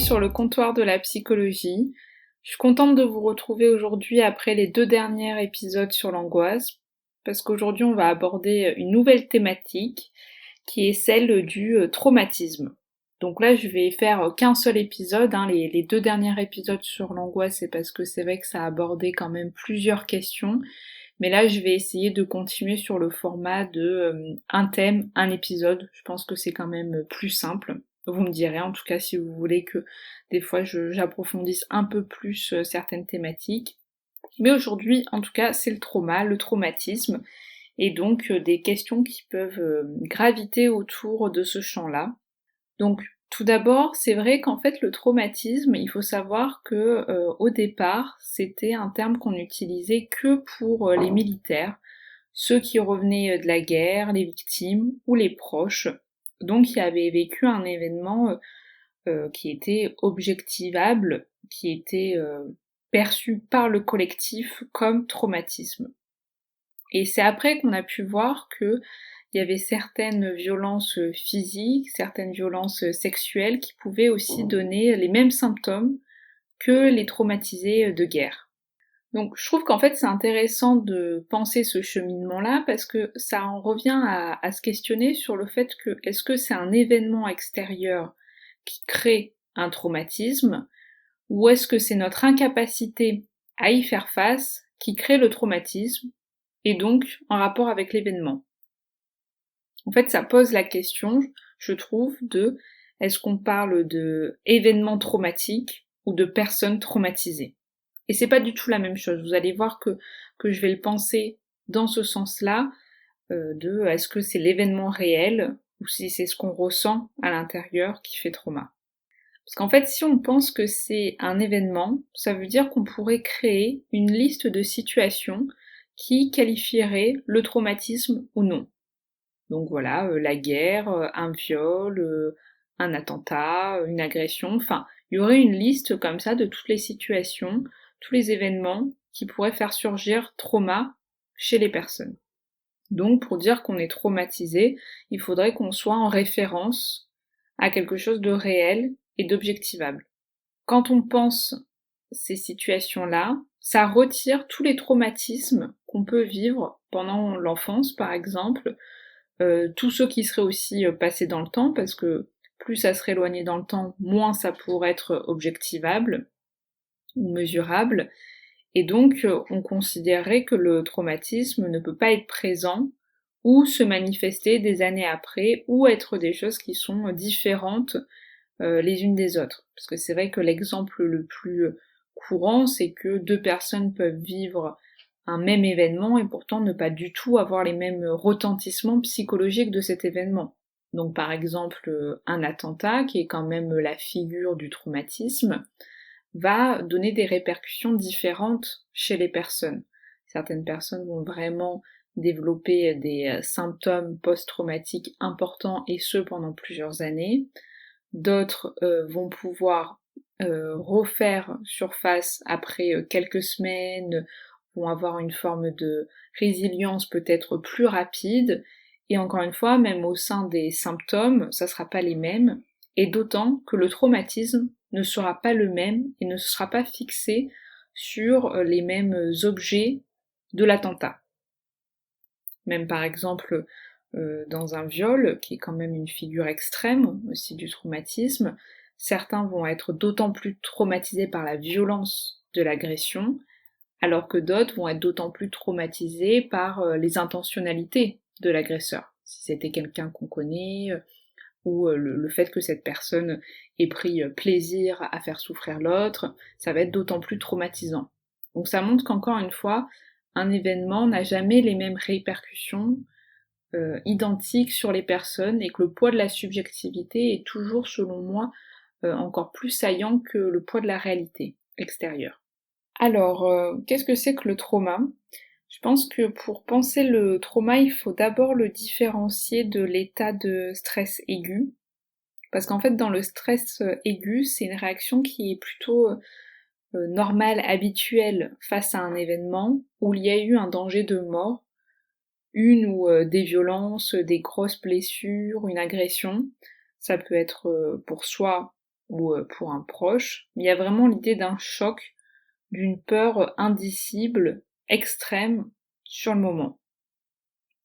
sur le comptoir de la psychologie. Je suis contente de vous retrouver aujourd'hui après les 2 derniers épisodes sur l'angoisse, parce qu'aujourd'hui on va aborder une nouvelle thématique qui est celle du traumatisme. Donc là je vais faire qu'un seul épisode, les 2 derniers épisodes sur l'angoisse c'est parce que c'est vrai que ça a abordé quand même plusieurs questions, mais là je vais essayer de continuer sur le format de un thème, un épisode. Je pense que c'est quand même plus simple. Vous me direz en tout cas si vous voulez que des fois j'approfondisse un peu plus certaines thématiques. Mais aujourd'hui en tout cas c'est le trauma, le traumatisme, et donc des questions qui peuvent graviter autour de ce champ-là. Donc tout d'abord, c'est vrai qu'en fait le traumatisme, il faut savoir que au départ, c'était un terme qu'on utilisait que pour les militaires, ceux qui revenaient de la guerre, les victimes ou les proches, donc qui avaient vécu un événement qui était objectivable, qui était perçu par le collectif comme traumatisme. Et c'est après qu'on a pu voir que il y avait certaines violences physiques, certaines violences sexuelles qui pouvaient aussi donner les mêmes symptômes que les traumatisés de guerre. Donc je trouve qu'en fait c'est intéressant de penser ce cheminement-là parce que ça en revient à se questionner sur le fait que est-ce que c'est un événement extérieur qui crée un traumatisme ou est-ce que c'est notre incapacité à y faire face qui crée le traumatisme et donc en rapport avec l'événement. En fait, ça pose la question, je trouve, de est-ce qu'on parle de événements traumatiques ou de personnes traumatisées. Et c'est pas du tout la même chose. Vous allez voir que je vais le penser dans ce sens-là, de est-ce que c'est l'événement réel ou si c'est ce qu'on ressent à l'intérieur qui fait trauma. Parce qu'en fait, si on pense que c'est un événement, ça veut dire qu'on pourrait créer une liste de situations qui qualifieraient le traumatisme ou non. Donc voilà, la guerre, un viol, un attentat, une agression, enfin, il y aurait une liste comme ça de toutes les situations, tous les événements qui pourraient faire surgir trauma chez les personnes. Donc pour dire qu'on est traumatisé, il faudrait qu'on soit en référence à quelque chose de réel et d'objectivable. Quand on pense ces situations-là, ça retire tous les traumatismes qu'on peut vivre pendant l'enfance, par exemple, tous ceux qui seraient aussi passés dans le temps, parce que plus ça serait éloigné dans le temps, moins ça pourrait être objectivable ou mesurable, et donc on considérerait que le traumatisme ne peut pas être présent ou se manifester des années après, ou être des choses qui sont différentes les unes des autres. Parce que c'est vrai que l'exemple le plus courant, c'est que 2 personnes peuvent vivre un même événement et pourtant ne pas du tout avoir les mêmes retentissements psychologiques de cet événement. Donc par exemple, un attentat, qui est quand même la figure du traumatisme, va donner des répercussions différentes chez les personnes. Certaines personnes vont vraiment développer des symptômes post-traumatiques importants et ce pendant plusieurs années. D'autres vont pouvoir refaire surface après quelques semaines, vont avoir une forme de résilience peut-être plus rapide, et encore une fois, même au sein des symptômes, ça sera pas les mêmes, et d'autant que le traumatisme ne sera pas le même et ne sera pas fixé sur les mêmes objets de l'attentat. Même par exemple, dans un viol, qui est quand même une figure extrême aussi du traumatisme, certains vont être d'autant plus traumatisés par la violence de l'agression, alors que d'autres vont être d'autant plus traumatisés par les intentionnalités de l'agresseur. Si c'était quelqu'un qu'on connaît, ou le fait que cette personne ait pris plaisir à faire souffrir l'autre, ça va être d'autant plus traumatisant. Donc ça montre qu'encore une fois, un événement n'a jamais les mêmes répercussions identiques sur les personnes et que le poids de la subjectivité est toujours, selon moi, encore plus saillant que le poids de la réalité extérieure. Alors, qu'est-ce que c'est que le trauma? Je pense que pour penser le trauma, il faut d'abord le différencier de l'état de stress aigu. Parce qu'en fait, dans le stress aigu, c'est une réaction qui est plutôt normale, habituelle face à un événement où il y a eu un danger de mort, une ou des violences, des grosses blessures, une agression. Ça peut être pour soi ou pour un proche, mais il y a vraiment l'idée d'un choc, d'une peur indicible, extrême, sur le moment.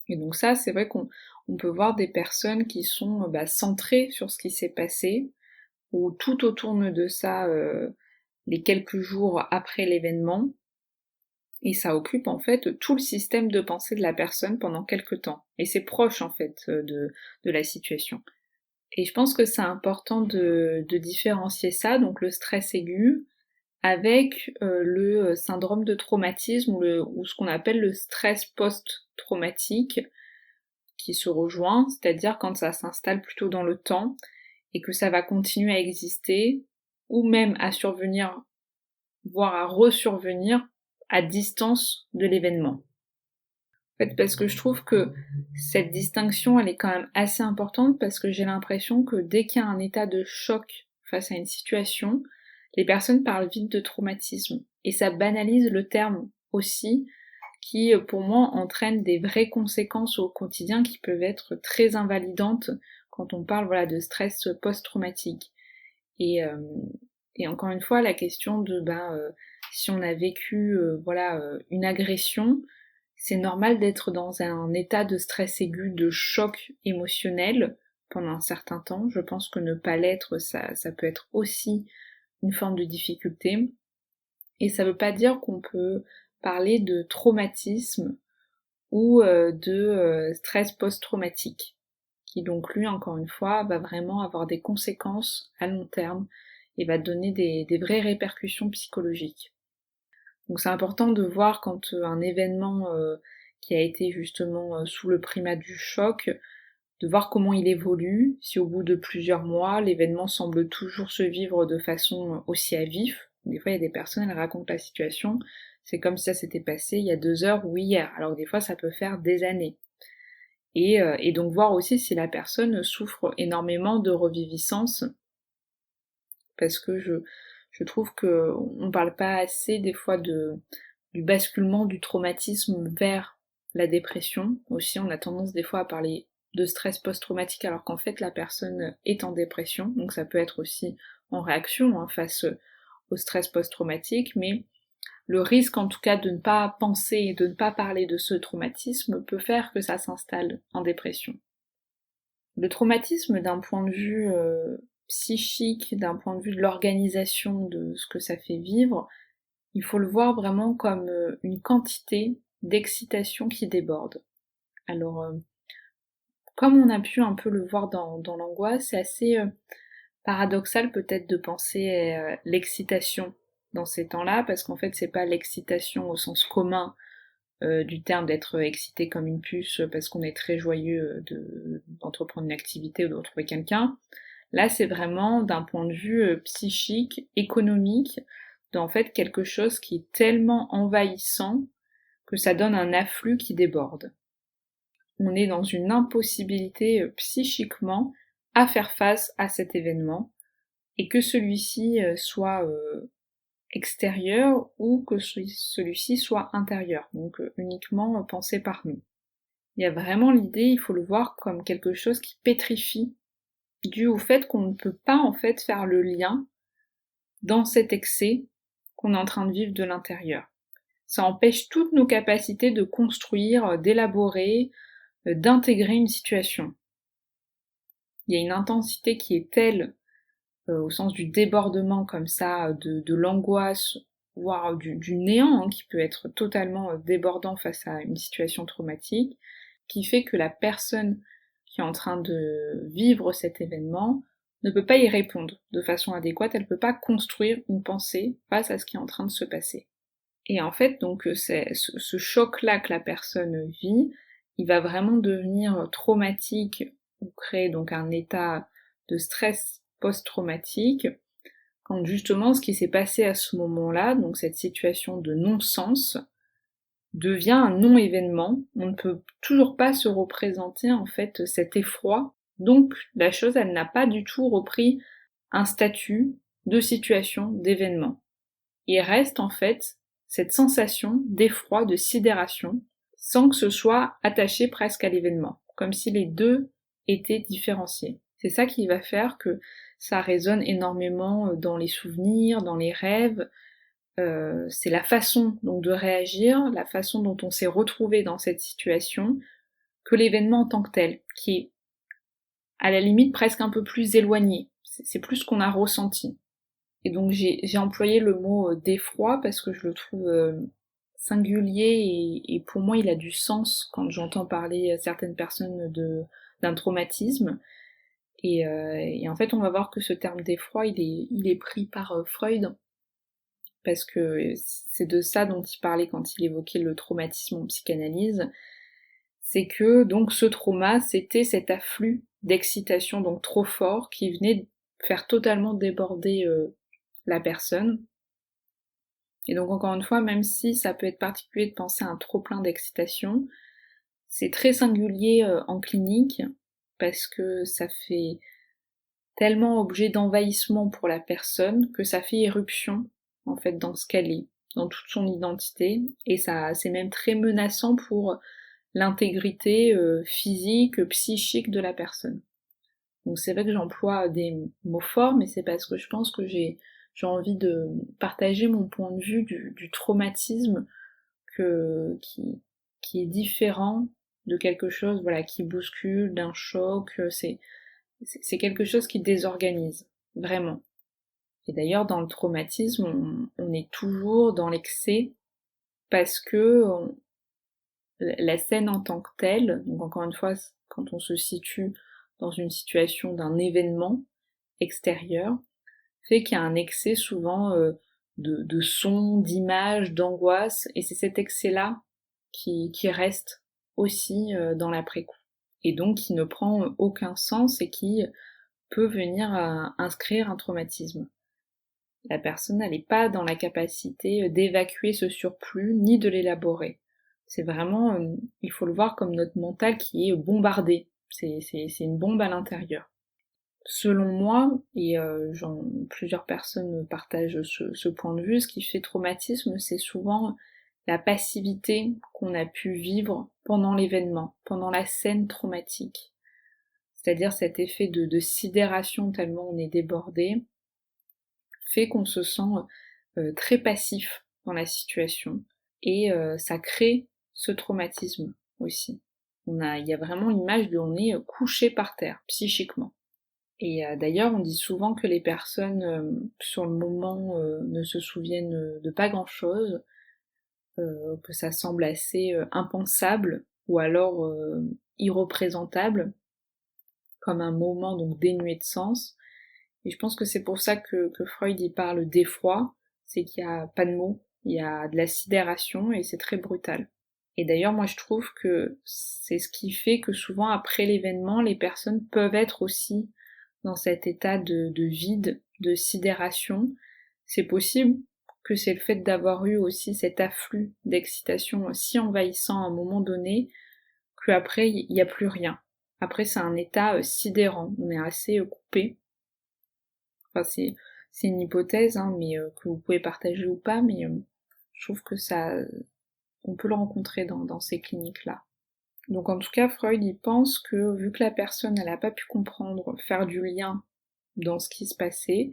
Et donc ça, c'est vrai qu'on peut voir des personnes qui sont centrées sur ce qui s'est passé, ou tout tourne de ça les quelques jours après l'événement, et ça occupe en fait tout le système de pensée de la personne pendant quelques temps. Et c'est proche en fait de la situation. Et je pense que c'est important de différencier ça, donc le stress aigu, avec le syndrome de traumatisme ou ce qu'on appelle le stress post-traumatique qui se rejoint, c'est-à-dire quand ça s'installe plutôt dans le temps et que ça va continuer à exister ou même à survenir, voire à resurvenir à distance de l'événement. En fait, parce que je trouve que cette distinction, elle est quand même assez importante parce que j'ai l'impression que dès qu'il y a un état de choc face à une situation, les personnes parlent vite de traumatisme. Et ça banalise le terme aussi, qui pour moi entraîne des vraies conséquences au quotidien qui peuvent être très invalidantes quand on parle de stress post-traumatique. Et, euh, et encore une fois, la question de si on a vécu une agression, c'est normal d'être dans un état de stress aigu, de choc émotionnel pendant un certain temps. Je pense que ne pas l'être, ça peut être aussi une forme de difficulté. Et ça veut pas dire qu'on peut parler de traumatisme ou de stress post-traumatique, qui donc lui, encore une fois, va vraiment avoir des conséquences à long terme et va donner des vraies répercussions psychologiques. Donc c'est important de voir quand un événement qui a été justement sous le primat du choc, de voir comment il évolue, si au bout de plusieurs mois, l'événement semble toujours se vivre de façon aussi à vif. Des fois, il y a des personnes, elles racontent la situation, c'est comme si ça s'était passé il y a 2 heures ou hier, alors que des fois, ça peut faire des années. Et donc voir aussi si la personne souffre énormément de reviviscence, parce que je trouve que on parle pas assez des fois du basculement du traumatisme vers la dépression. Aussi, on a tendance des fois à parler de stress post-traumatique alors qu'en fait la personne est en dépression, donc ça peut être aussi en réaction face au stress post-traumatique, mais le risque en tout cas de ne pas penser et de ne pas parler de ce traumatisme peut faire que ça s'installe en dépression. Le traumatisme d'un point de vue psychique, d'un point de vue de l'organisation de ce que ça fait vivre, il faut le voir vraiment comme une quantité d'excitation qui déborde. Alors, comme on a pu un peu le voir dans l'angoisse, c'est assez paradoxal peut-être de penser à l'excitation dans ces temps-là, parce qu'en fait c'est pas l'excitation au sens commun du terme d'être excité comme une puce parce qu'on est très joyeux d'entreprendre une activité ou de retrouver quelqu'un. Là c'est vraiment d'un point de vue psychique, économique, d'en fait quelque chose qui est tellement envahissant que ça donne un afflux qui déborde. On est dans une impossibilité psychiquement à faire face à cet événement et que celui-ci soit extérieur ou que celui-ci soit intérieur, donc uniquement pensé par nous. Il y a vraiment l'idée, il faut le voir comme quelque chose qui pétrifie, dû au fait qu'on ne peut pas en fait faire le lien dans cet excès qu'on est en train de vivre de l'intérieur. Ça empêche toutes nos capacités de construire, d'élaborer, d'intégrer une situation. Il y a une intensité qui est telle, au sens du débordement comme ça, de l'angoisse, voire du néant, qui peut être totalement débordant face à une situation traumatique, qui fait que la personne qui est en train de vivre cet événement ne peut pas y répondre de façon adéquate, elle peut pas construire une pensée face à ce qui est en train de se passer. Et en fait, donc, c'est ce choc-là que la personne vit, il va vraiment devenir traumatique ou créer donc un état de stress post-traumatique quand justement ce qui s'est passé à ce moment-là, donc cette situation de non-sens, devient un non-événement. On ne peut toujours pas se représenter en fait cet effroi. Donc la chose, elle n'a pas du tout repris un statut de situation, d'événement. Il reste en fait cette sensation d'effroi, de sidération, sans que ce soit attaché presque à l'événement, comme si les deux étaient différenciés. C'est ça qui va faire que ça résonne énormément dans les souvenirs, dans les rêves. C'est la façon donc de réagir, la façon dont on s'est retrouvé dans cette situation, que l'événement en tant que tel, qui est à la limite presque un peu plus éloigné. C'est plus ce qu'on a ressenti. Et donc j'ai employé le mot d'effroi parce que je le trouve singulier et pour moi il a du sens quand j'entends parler certaines personnes d'un traumatisme. Et en fait on va voir que ce terme d'effroi il est pris par Freud parce que c'est de ça dont il parlait quand il évoquait le traumatisme en psychanalyse. C'est que donc ce trauma c'était cet afflux d'excitation donc trop fort qui venait faire totalement déborder la personne. Et donc encore une fois, même si ça peut être particulier de penser à un trop plein d'excitation, c'est très singulier en clinique parce que ça fait tellement objet d'envahissement pour la personne que ça fait éruption en fait dans ce qu'elle est, dans toute son identité, et ça c'est même très menaçant pour l'intégrité physique, psychique de la personne. Donc c'est vrai que j'emploie des mots forts, mais c'est parce que je pense que j'ai envie de partager mon point de vue du traumatisme qui est différent de quelque chose voilà, qui bouscule, d'un choc, c'est quelque chose qui désorganise, vraiment. Et d'ailleurs dans le traumatisme, on est toujours dans l'excès parce que la scène en tant que telle, donc encore une fois, quand on se situe dans une situation d'un événement extérieur, fait qu'il y a un excès souvent de sons, d'images, d'angoisse, et c'est cet excès-là qui reste aussi dans l'après-coup. Et donc qui ne prend aucun sens et qui peut venir à inscrire un traumatisme. La personne n'est pas dans la capacité d'évacuer ce surplus ni de l'élaborer. C'est vraiment, il faut le voir comme notre mental qui est bombardé. C'est une bombe à l'intérieur. Selon moi, et plusieurs personnes partagent ce point de vue, ce qui fait traumatisme, c'est souvent la passivité qu'on a pu vivre pendant l'événement, pendant la scène traumatique. C'est-à-dire cet effet de sidération tellement on est débordé, fait qu'on se sent très passif dans la situation, et ça crée ce traumatisme aussi. Il y a vraiment l'image de on est couché par terre, psychiquement. Et d'ailleurs, on dit souvent que les personnes, sur le moment, ne se souviennent de pas grand-chose, que ça semble assez impensable, ou alors irreprésentable, comme un moment donc dénué de sens. Et je pense que c'est pour ça que Freud y parle d'effroi, c'est qu'il n'y a pas de mots, il y a de la sidération et c'est très brutal. Et d'ailleurs, moi je trouve que c'est ce qui fait que souvent après l'événement, les personnes peuvent être aussi dans cet état de vide, de sidération. C'est possible que c'est le fait d'avoir eu aussi cet afflux d'excitation si envahissant à un moment donné, qu'après il n'y a plus rien. Après c'est un état sidérant, on est assez coupé. Enfin c'est une hypothèse, hein, mais que vous pouvez partager ou pas, mais je trouve que ça, on peut le rencontrer dans ces cliniques-là. Donc en tout cas, Freud il pense que vu que la personne elle n'a pas pu comprendre, faire du lien dans ce qui se passait,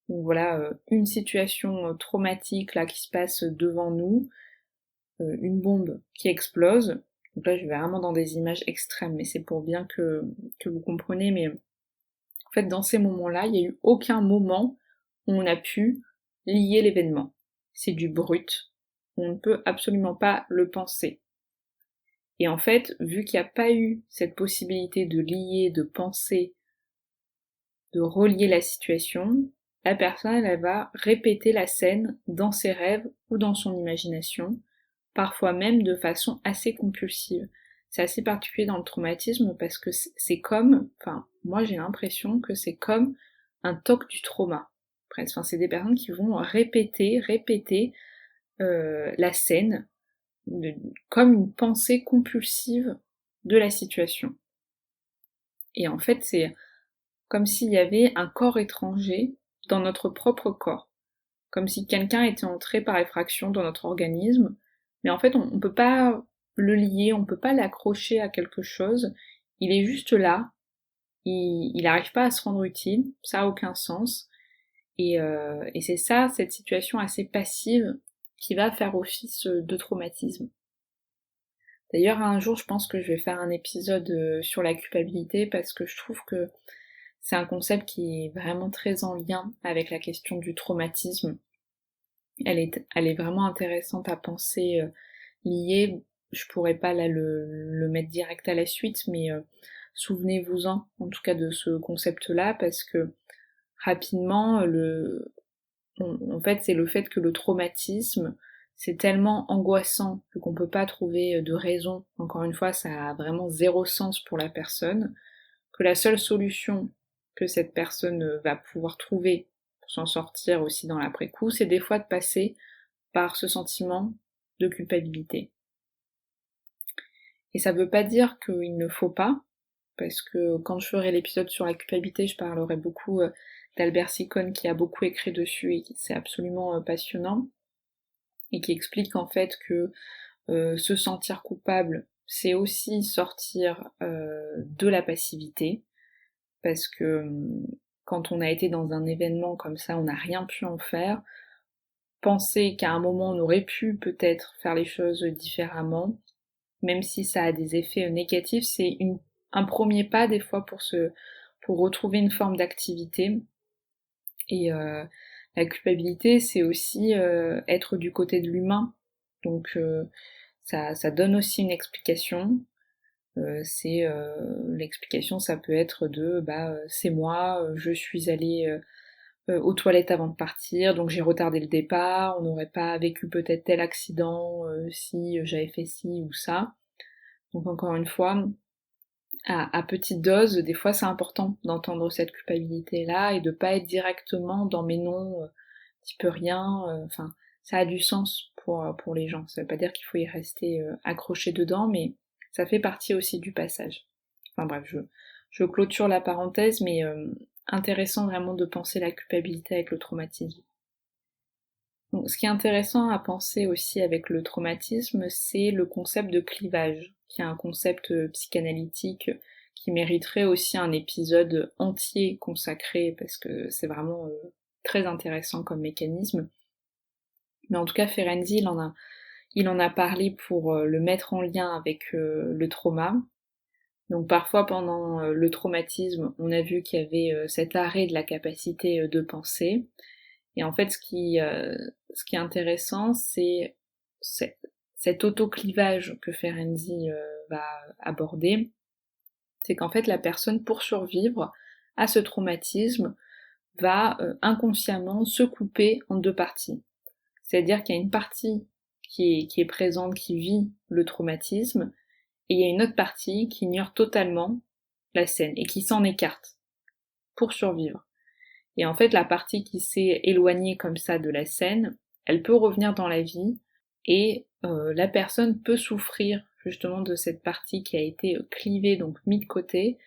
donc voilà, une situation traumatique là qui se passe devant nous, une bombe qui explose, donc là je vais vraiment dans des images extrêmes, mais c'est pour bien que vous compreniez, mais en fait dans ces moments-là, il n'y a eu aucun moment où on a pu lier l'événement. C'est du brut, on ne peut absolument pas le penser. Et en fait, vu qu'il n'y a pas eu cette possibilité de lier, de penser, de relier la situation, la personne elle va répéter la scène dans ses rêves ou dans son imagination, parfois même de façon assez compulsive. C'est assez particulier dans le traumatisme parce que c'est comme, enfin moi j'ai l'impression que c'est comme un TOC du trauma. Presque. Enfin, c'est des personnes qui vont répéter la scène comme une pensée compulsive de la situation. Et en fait, c'est comme s'il y avait un corps étranger dans notre propre corps. Comme si quelqu'un était entré par effraction dans notre organisme. Mais en fait, on ne peut pas le lier, on ne peut pas l'accrocher à quelque chose. Il est juste là. il n'arrive pas à se rendre utile, ça a aucun sens. Et c'est ça, cette situation assez passive, qui va faire office de traumatisme. D'ailleurs, un jour, je pense que je vais faire un épisode sur la culpabilité parce que je trouve que c'est un concept qui est vraiment très en lien avec la question du traumatisme. Elle est vraiment intéressante à penser liée. Je pourrais pas là le mettre direct à la suite, mais souvenez-vous-en en tout cas de ce concept-là parce que rapidement, en fait, c'est le fait que le traumatisme, c'est tellement angoissant qu'on peut pas trouver de raison. Encore une fois, ça a vraiment zéro sens pour la personne, que la seule solution que cette personne va pouvoir trouver pour s'en sortir aussi dans l'après-coup, c'est des fois de passer par ce sentiment de culpabilité. Et ça veut pas dire qu'il ne faut pas, parce que quand je ferai l'épisode sur la culpabilité, je parlerai beaucoup d'Albert Sicone qui a beaucoup écrit dessus et qui c'est absolument passionnant et qui explique en fait que se sentir coupable, c'est aussi sortir de la passivité, parce que quand on a été dans un événement comme ça, on n'a rien pu en faire. Penser qu'à un moment on aurait pu peut-être faire les choses différemment, même si ça a des effets négatifs, c'est un premier pas des fois pour retrouver une forme d'activité. Et la culpabilité, c'est aussi être du côté de l'humain. Donc ça donne aussi une explication. L'explication, ça peut être de c'est moi, je suis allée aux toilettes avant de partir, donc j'ai retardé le départ, on n'aurait pas vécu peut-être tel accident si j'avais fait ci ou ça. Donc encore une fois, à petite dose, des fois c'est important d'entendre cette culpabilité-là et de pas être directement dans mes non, t'y peux rien, enfin ça a du sens pour les gens. Ça veut pas dire qu'il faut y rester accroché dedans, mais ça fait partie aussi du passage. Enfin bref, je clôture la parenthèse, mais intéressant vraiment de penser la culpabilité avec le traumatisme. Donc, ce qui est intéressant à penser aussi avec le traumatisme, c'est le concept de clivage, qui est un concept psychanalytique qui mériterait aussi un épisode entier consacré, parce que c'est vraiment très intéressant comme mécanisme. Mais en tout cas, Ferenczi, il en a parlé pour le mettre en lien avec le trauma. Donc parfois pendant le traumatisme, on a vu qu'il y avait cet arrêt de la capacité de penser. Et en fait, ce qui est intéressant, c'est cet autoclivage que Ferenczi va aborder. C'est qu'en fait, la personne, pour survivre à ce traumatisme, va inconsciemment se couper en deux parties. C'est-à-dire qu'il y a une partie qui est présente, qui vit le traumatisme, et il y a une autre partie qui ignore totalement la scène et qui s'en écarte pour survivre. Et en fait, la partie qui s'est éloignée comme ça de la scène, elle peut revenir dans la vie et la personne peut souffrir justement de cette partie qui a été clivée, donc mise de côté.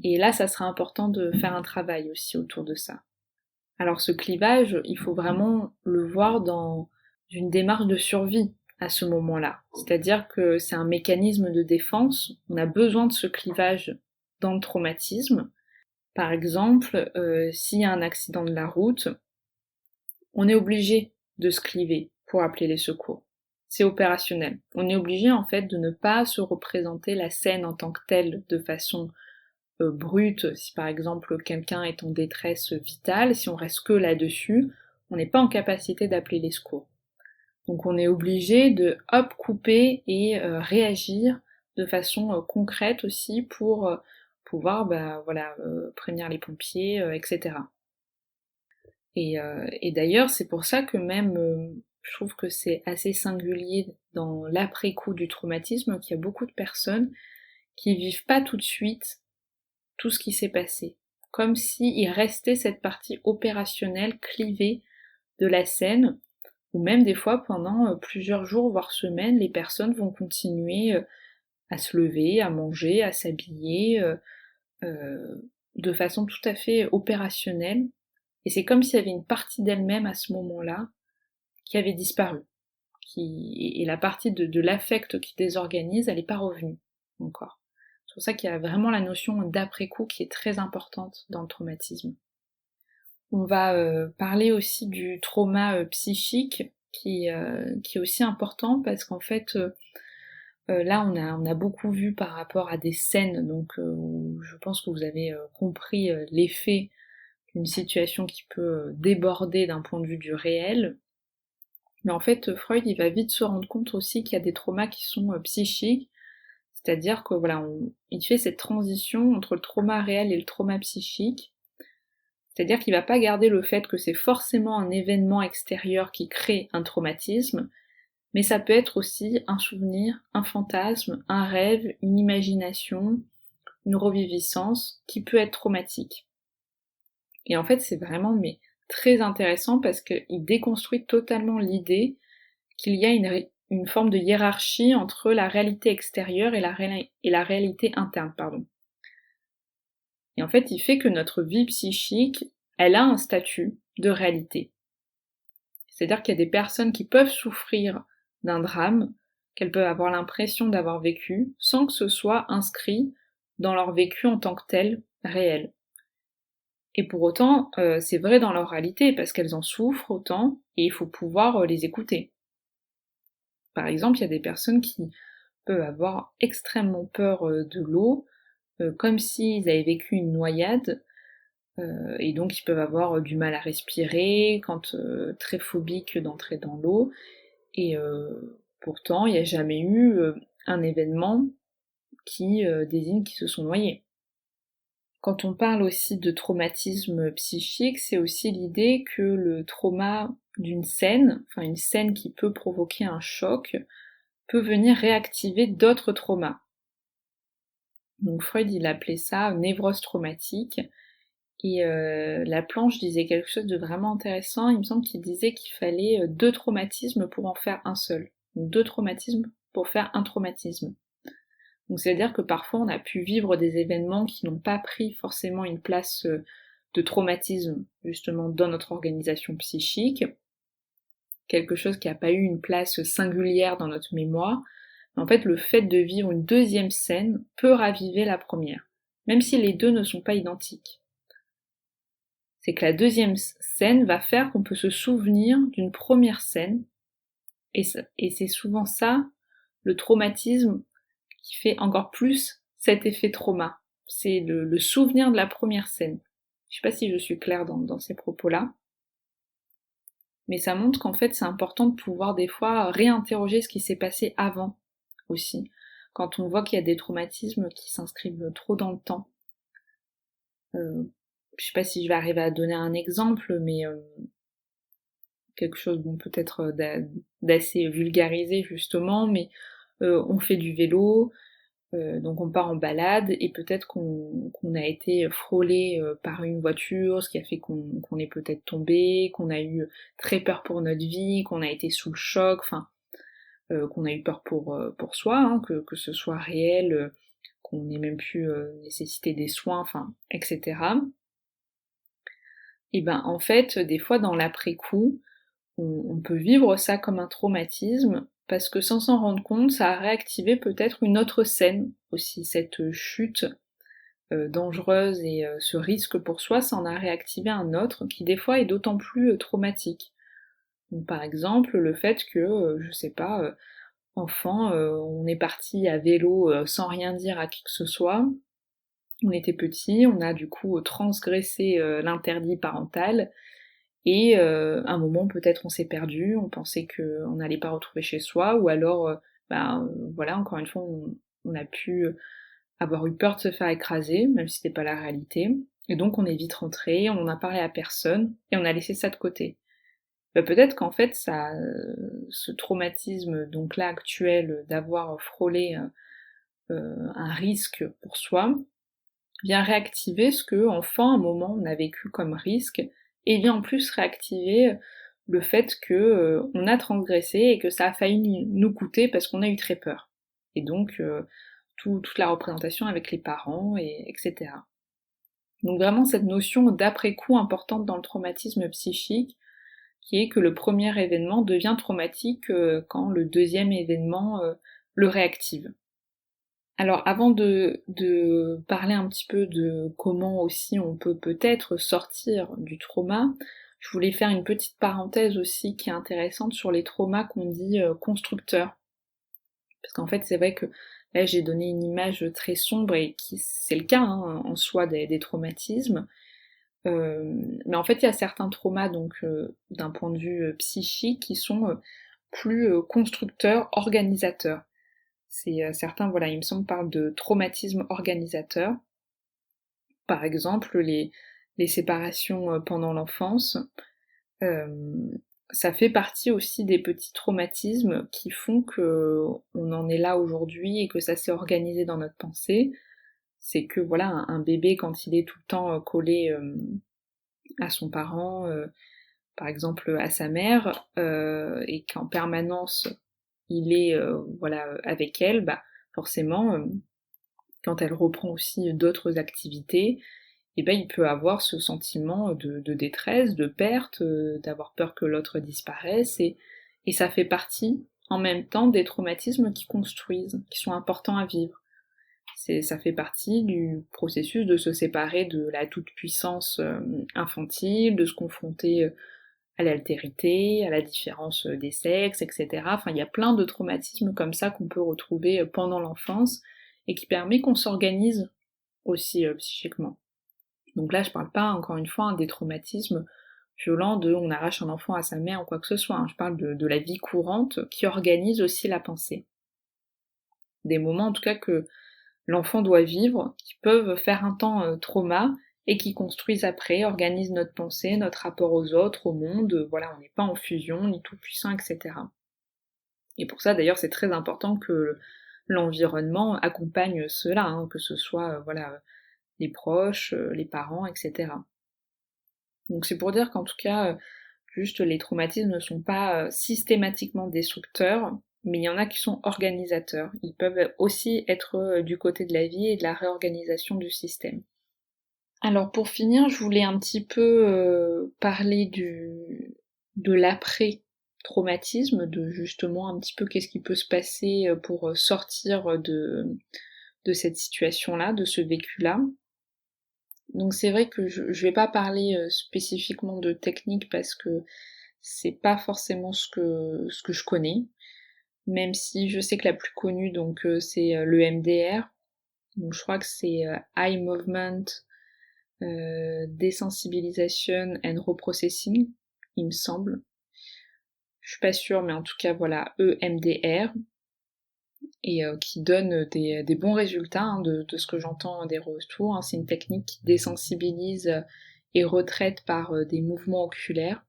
Et là, ça sera important de faire un travail aussi autour de ça. Alors ce clivage, il faut vraiment le voir dans une démarche de survie à ce moment-là. C'est-à-dire que c'est un mécanisme de défense, on a besoin de ce clivage dans le traumatisme. Par exemple, s'il y a un accident de la route, on est obligé de se cliver pour appeler les secours. C'est opérationnel. On est obligé en fait de ne pas se représenter la scène en tant que telle de façon brute. Si par exemple quelqu'un est en détresse vitale, si on reste que là-dessus, on n'est pas en capacité d'appeler les secours. Donc on est obligé de couper et réagir de façon concrète aussi pour pouvoir prévenir les pompiers, etc. Et d'ailleurs c'est pour ça que même je trouve que c'est assez singulier dans l'après-coup du traumatisme qu'il y a beaucoup de personnes qui vivent pas tout de suite tout ce qui s'est passé. Comme s'il restait cette partie opérationnelle clivée de la scène, ou même des fois pendant plusieurs jours, voire semaines, les personnes vont continuer à se lever, à manger, à s'habiller, de façon tout à fait opérationnelle. Et c'est comme s'il y avait une partie d'elle-même à ce moment-là qui avait disparu. Et la partie de l'affect qui désorganise, elle n'est pas revenue encore. C'est pour ça qu'il y a vraiment la notion d'après-coup qui est très importante dans le traumatisme. On va parler aussi du trauma psychique qui est aussi important parce qu'en fait là on a beaucoup vu par rapport à des scènes, donc je pense que vous avez compris l'effet d'une situation qui peut déborder d'un point de vue du réel. Mais en fait Freud il va vite se rendre compte aussi qu'il y a des traumas qui sont psychiques, c'est-à-dire que voilà, il fait cette transition entre le trauma réel et le trauma psychique. C'est-à-dire qu'il va pas garder le fait que c'est forcément un événement extérieur qui crée un traumatisme, mais ça peut être aussi un souvenir, un fantasme, un rêve, une imagination, une reviviscence qui peut être traumatique. Et en fait, c'est vraiment très intéressant parce qu'il déconstruit totalement l'idée qu'il y a une forme de hiérarchie entre la réalité extérieure et la réalité interne, pardon. Et en fait, il fait que notre vie psychique, elle a un statut de réalité. C'est-à-dire qu'il y a des personnes qui peuvent souffrir d'un drame, qu'elles peuvent avoir l'impression d'avoir vécu, sans que ce soit inscrit dans leur vécu en tant que tel, réel. Et pour autant, c'est vrai dans leur réalité, parce qu'elles en souffrent autant, et il faut pouvoir les écouter. Par exemple, il y a des personnes qui peuvent avoir extrêmement peur de l'eau, comme s'ils avaient vécu une noyade, et donc ils peuvent avoir du mal à respirer, quand très phobiques d'entrer dans l'eau, et pourtant il n'y a jamais eu un événement qui désigne qu'ils se sont noyés. Quand on parle aussi de traumatisme psychique, c'est aussi l'idée que le trauma d'une scène, enfin une scène qui peut provoquer un choc, peut venir réactiver d'autres traumas. Donc Freud il appelait ça névrose traumatique, et la planche disait quelque chose de vraiment intéressant, il me semble qu'il disait qu'il fallait 2 traumatismes pour en faire un seul. Donc 2 traumatismes pour faire un traumatisme. Donc c'est-à-dire que parfois on a pu vivre des événements qui n'ont pas pris forcément une place de traumatisme justement dans notre organisation psychique, quelque chose qui n'a pas eu une place singulière dans notre mémoire. Mais en fait le fait de vivre une deuxième scène peut raviver la première, même si les deux ne sont pas identiques. C'est que la deuxième scène va faire qu'on peut se souvenir d'une première scène, et c'est souvent ça, le traumatisme, qui fait encore plus cet effet trauma. C'est le souvenir de la première scène. Je sais pas si je suis claire dans ces propos-là, mais ça montre qu'en fait c'est important de pouvoir des fois réinterroger ce qui s'est passé avant aussi, quand on voit qu'il y a des traumatismes qui s'inscrivent trop dans le temps. Je sais pas si je vais arriver à donner un exemple, mais quelque chose bon peut-être d'assez vulgarisé justement, mais on fait du vélo, donc on part en balade et peut-être qu'on a été frôlé par une voiture, ce qui a fait qu'on est peut-être tombé, qu'on a eu très peur pour notre vie, qu'on a été sous le choc, enfin qu'on a eu peur pour soi, hein, que ce soit réel, qu'on ait même pu nécessiter des soins, enfin, etc. Et ben en fait, des fois dans l'après-coup, on peut vivre ça comme un traumatisme, parce que sans s'en rendre compte, ça a réactivé peut-être une autre scène aussi, cette chute dangereuse et ce risque pour soi, ça en a réactivé un autre qui des fois est d'autant plus traumatique. Donc, par exemple, le fait que, je sais pas, enfant, on est parti à vélo sans rien dire à qui que ce soit, on était petit, on a du coup transgressé l'interdit parental, et à un moment peut-être on s'est perdu, on pensait qu'on n'allait pas retrouver chez soi, ou alors voilà, encore une fois on a pu avoir eu peur de se faire écraser, même si c'était pas la réalité, et donc on est vite rentré, on en a parlé à personne, et on a laissé ça de côté. Peut-être qu'en fait ça, ce traumatisme donc là actuel d'avoir frôlé un risque pour soi, vient réactiver ce que enfant à un moment on a vécu comme risque, et vient en plus réactiver le fait que on a transgressé et que ça a failli nous coûter parce qu'on a eu très peur. Et donc toute la représentation avec les parents, et etc. Donc vraiment cette notion d'après-coup importante dans le traumatisme psychique, qui est que le premier événement devient traumatique quand le deuxième événement le réactive. Alors avant de parler un petit peu de comment aussi on peut peut-être sortir du trauma, je voulais faire une petite parenthèse aussi qui est intéressante sur les traumas qu'on dit constructeurs. Parce qu'en fait c'est vrai que là j'ai donné une image très sombre et qui c'est le cas hein, en soi des traumatismes. Mais en fait il y a certains traumas donc d'un point de vue psychique qui sont plus constructeurs, organisateurs. C'est certains, voilà, il me semble, parlent de traumatisme organisateur. Par exemple, les séparations pendant l'enfance. Euh, Ça fait partie aussi des petits traumatismes qui font que on en est là aujourd'hui et que ça s'est organisé dans notre pensée. C'est que voilà, un bébé quand il est tout le temps collé à son parent, par exemple à sa mère, et qu'en permanence il est voilà avec elle, bah forcément quand elle reprend aussi d'autres activités, et ben il peut avoir ce sentiment de détresse, de perte, d'avoir peur que l'autre disparaisse, et ça fait partie en même temps des traumatismes qui construisent, qui sont importants à vivre. Ça fait partie du processus de se séparer de la toute-puissance infantile, de se confronter à l'altérité, à la différence des sexes, etc. Enfin, il y a plein de traumatismes comme ça qu'on peut retrouver pendant l'enfance et qui permet qu'on s'organise aussi psychiquement. Donc là, je parle pas, encore une fois, hein, des traumatismes violents de on arrache un enfant à sa mère ou quoi que ce soit. Hein. Je parle de la vie courante qui organise aussi la pensée. Des moments, en tout cas, que l'enfant doit vivre, qui peuvent faire un temps trauma et qui construisent après, organisent notre pensée, notre rapport aux autres, au monde. Voilà, on n'est pas en fusion, ni tout puissant, etc. Et pour ça, d'ailleurs, c'est très important que l'environnement accompagne cela, hein, que ce soit voilà les proches, les parents, etc. Donc c'est pour dire qu'en tout cas, juste les traumatismes ne sont pas systématiquement destructeurs, mais il y en a qui sont organisateurs. Ils peuvent aussi être du côté de la vie et de la réorganisation du système. Alors pour finir, je voulais un petit peu parler de l'après-traumatisme, de justement un petit peu qu'est-ce qui peut se passer pour sortir de cette situation-là, de ce vécu-là. Donc c'est vrai que je vais pas parler spécifiquement de technique parce que c'est pas forcément ce que je connais, même si je sais que la plus connue donc c'est le MDR. Donc je crois que c'est Eye Movement Desensibilization and Reprocessing, il me semble. Je suis pas sûre, mais en tout cas voilà, EMDR, et qui donne des bons résultats hein, de ce que j'entends des retours. Hein. C'est une technique qui désensibilise et retraite par des mouvements oculaires.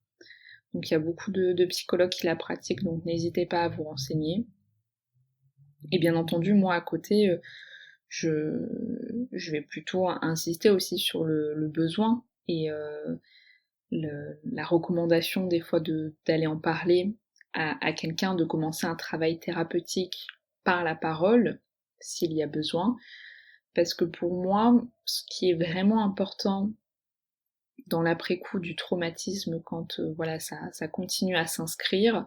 Donc il y a beaucoup de psychologues qui la pratiquent, donc n'hésitez pas à vous renseigner. Et bien entendu, moi à côté, je vais plutôt insister aussi sur le besoin et la recommandation des fois d'aller en parler à quelqu'un, de commencer un travail thérapeutique par la parole, s'il y a besoin. Parce que pour moi, ce qui est vraiment important dans l'après-coup du traumatisme, quand voilà, ça continue à s'inscrire,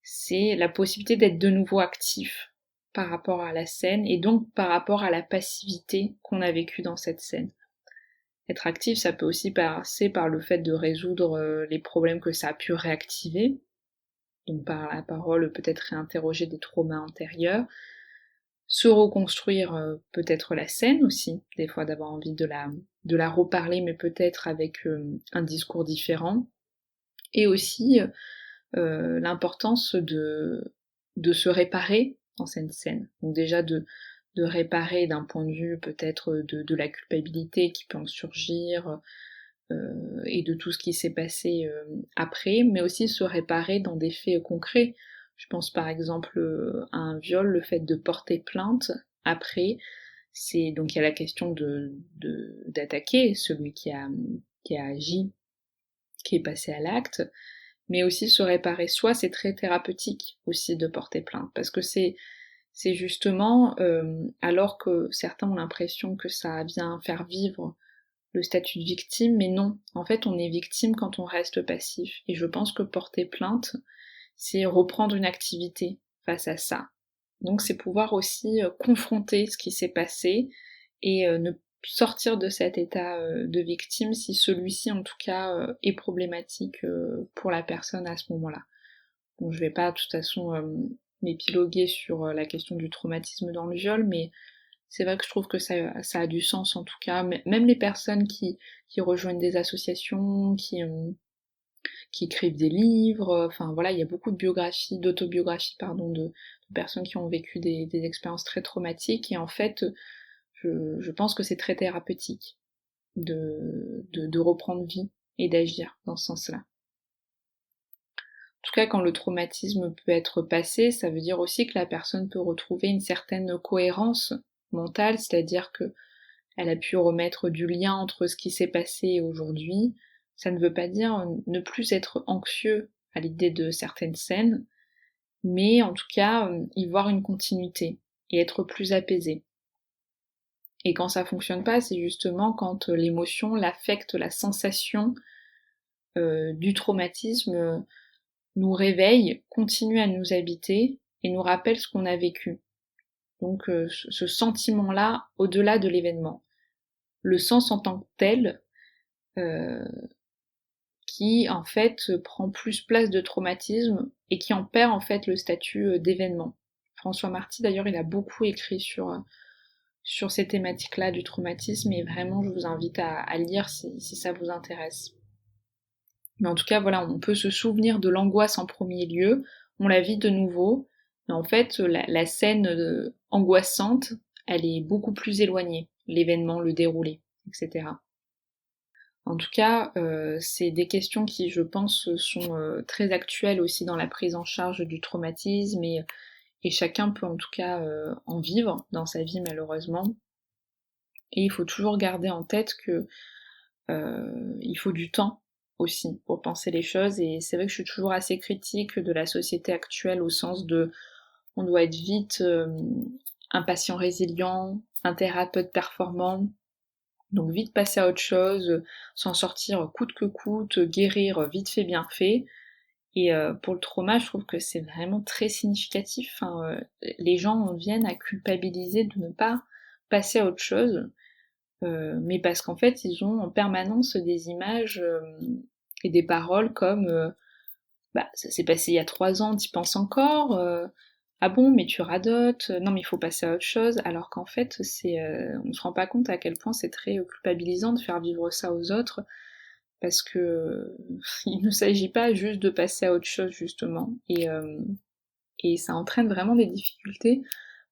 c'est la possibilité d'être de nouveau actif par rapport à la scène et donc par rapport à la passivité qu'on a vécue dans cette scène. Être actif, ça peut aussi passer par le fait de résoudre les problèmes que ça a pu réactiver, donc par la parole peut-être réinterroger des traumas antérieurs, se reconstruire peut-être la scène aussi, des fois d'avoir envie de la reparler mais peut-être avec un discours différent, et aussi l'importance de se réparer dans cette scène. Donc déjà de réparer d'un point de vue peut-être de la culpabilité qui peut en surgir et de tout ce qui s'est passé après, mais aussi se réparer dans des faits concrets. Je pense par exemple à un viol, le fait de porter plainte après, c'est donc il y a la question d'attaquer celui qui a agi, qui est passé à l'acte, mais aussi se réparer soi, c'est très thérapeutique aussi de porter plainte, parce que c'est justement, alors que certains ont l'impression que ça vient faire vivre le statut de victime, mais non, en fait on est victime quand on reste passif, et je pense que porter plainte, c'est reprendre une activité face à ça. Donc c'est pouvoir aussi confronter ce qui s'est passé et ne sortir de cet état de victime si celui-ci en tout cas est problématique pour la personne à ce moment-là. Bon, je vais pas de toute façon m'épiloguer sur la question du traumatisme dans le viol, mais c'est vrai que je trouve que ça a du sens en tout cas. Même les personnes qui rejoignent des associations, qui écrivent des livres, enfin voilà, il y a beaucoup de d'autobiographies de personnes qui ont vécu des expériences très traumatiques, et en fait, je pense que c'est très thérapeutique de reprendre vie et d'agir dans ce sens-là. En tout cas, quand le traumatisme peut être passé, ça veut dire aussi que la personne peut retrouver une certaine cohérence mentale, c'est-à-dire que elle a pu remettre du lien entre ce qui s'est passé et aujourd'hui. Ça ne veut pas dire ne plus être anxieux à l'idée de certaines scènes, mais en tout cas y voir une continuité et être plus apaisé. Et quand ça fonctionne pas, c'est justement quand l'émotion, l'affect, la sensation du traumatisme nous réveille, continue à nous habiter et nous rappelle ce qu'on a vécu. Donc ce sentiment-là, au-delà de l'événement. Le sens en tant que tel, qui en fait prend plus place de traumatisme et qui en perd en fait le statut d'événement. François Marty d'ailleurs il a beaucoup écrit sur ces thématiques-là du traumatisme, et vraiment je vous invite à lire si ça vous intéresse. Mais en tout cas voilà, on peut se souvenir de l'angoisse en premier lieu, on la vit de nouveau, mais en fait la scène angoissante, elle est beaucoup plus éloignée, l'événement, le déroulé, etc. En tout cas, c'est des questions qui, je pense, sont très actuelles aussi dans la prise en charge du traumatisme, et chacun peut en tout cas en vivre dans sa vie malheureusement. Et il faut toujours garder en tête que il faut du temps aussi pour penser les choses, et c'est vrai que je suis toujours assez critique de la société actuelle au sens de on doit être vite un patient résilient, un thérapeute performant. Donc vite passer à autre chose, s'en sortir coûte que coûte, guérir vite fait bien fait. Et pour le trauma, je trouve que c'est vraiment très significatif. Enfin, les gens viennent à culpabiliser de ne pas passer à autre chose, mais parce qu'en fait ils ont en permanence des images et des paroles comme bah ça s'est passé il y a 3 ans, t'y penses encore, ah bon mais tu radotes, non mais il faut passer à autre chose, alors qu'en fait on se rend pas compte à quel point c'est très culpabilisant de faire vivre ça aux autres, parce que il ne s'agit pas juste de passer à autre chose justement, et ça entraîne vraiment des difficultés,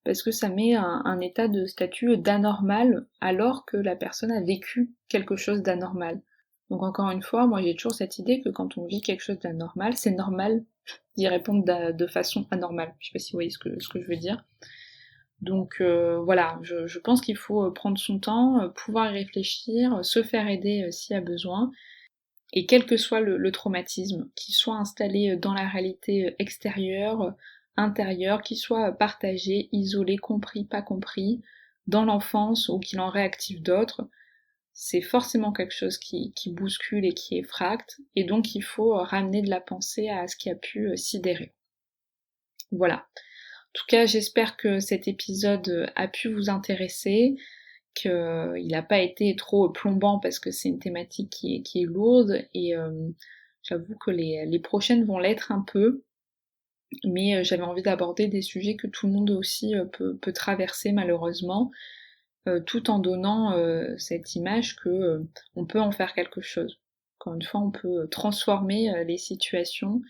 parce que ça met un état de statut d'anormal alors que la personne a vécu quelque chose d'anormal. Donc encore une fois, moi j'ai toujours cette idée que quand on vit quelque chose d'anormal, c'est normal d'y répondre de façon anormale. Je sais pas si vous voyez ce que je veux dire. Donc voilà, je pense qu'il faut prendre son temps, pouvoir y réfléchir, se faire aider s'il y a besoin, et quel que soit le traumatisme, qu'il soit installé dans la réalité extérieure, intérieure, qu'il soit partagé, isolé, compris, pas compris, dans l'enfance ou qu'il en réactive d'autres, c'est forcément quelque chose qui bouscule et qui effracte, et donc il faut ramener de la pensée à ce qui a pu sidérer. Voilà. En tout cas, j'espère que cet épisode a pu vous intéresser, qu'il n'a pas été trop plombant parce que c'est une thématique qui est lourde, et j'avoue que les prochaines vont l'être un peu, mais j'avais envie d'aborder des sujets que tout le monde aussi peut traverser malheureusement, tout en donnant cette image que on peut en faire quelque chose. Encore une fois, on peut transformer les situations,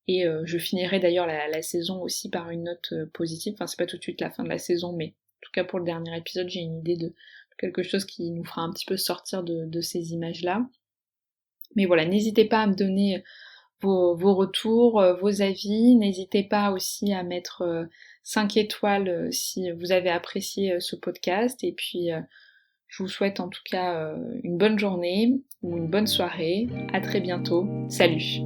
et je finirai d'ailleurs la saison aussi par une note positive, enfin c'est pas tout de suite la fin de la saison, mais en tout cas pour le dernier épisode j'ai une idée de quelque chose qui nous fera un petit peu sortir de ces images-là. Mais voilà, n'hésitez pas à me donner vos retours, vos avis, n'hésitez pas aussi à mettre 5 étoiles si vous avez apprécié ce podcast, et puis je vous souhaite en tout cas une bonne journée ou une bonne soirée, à très bientôt, salut!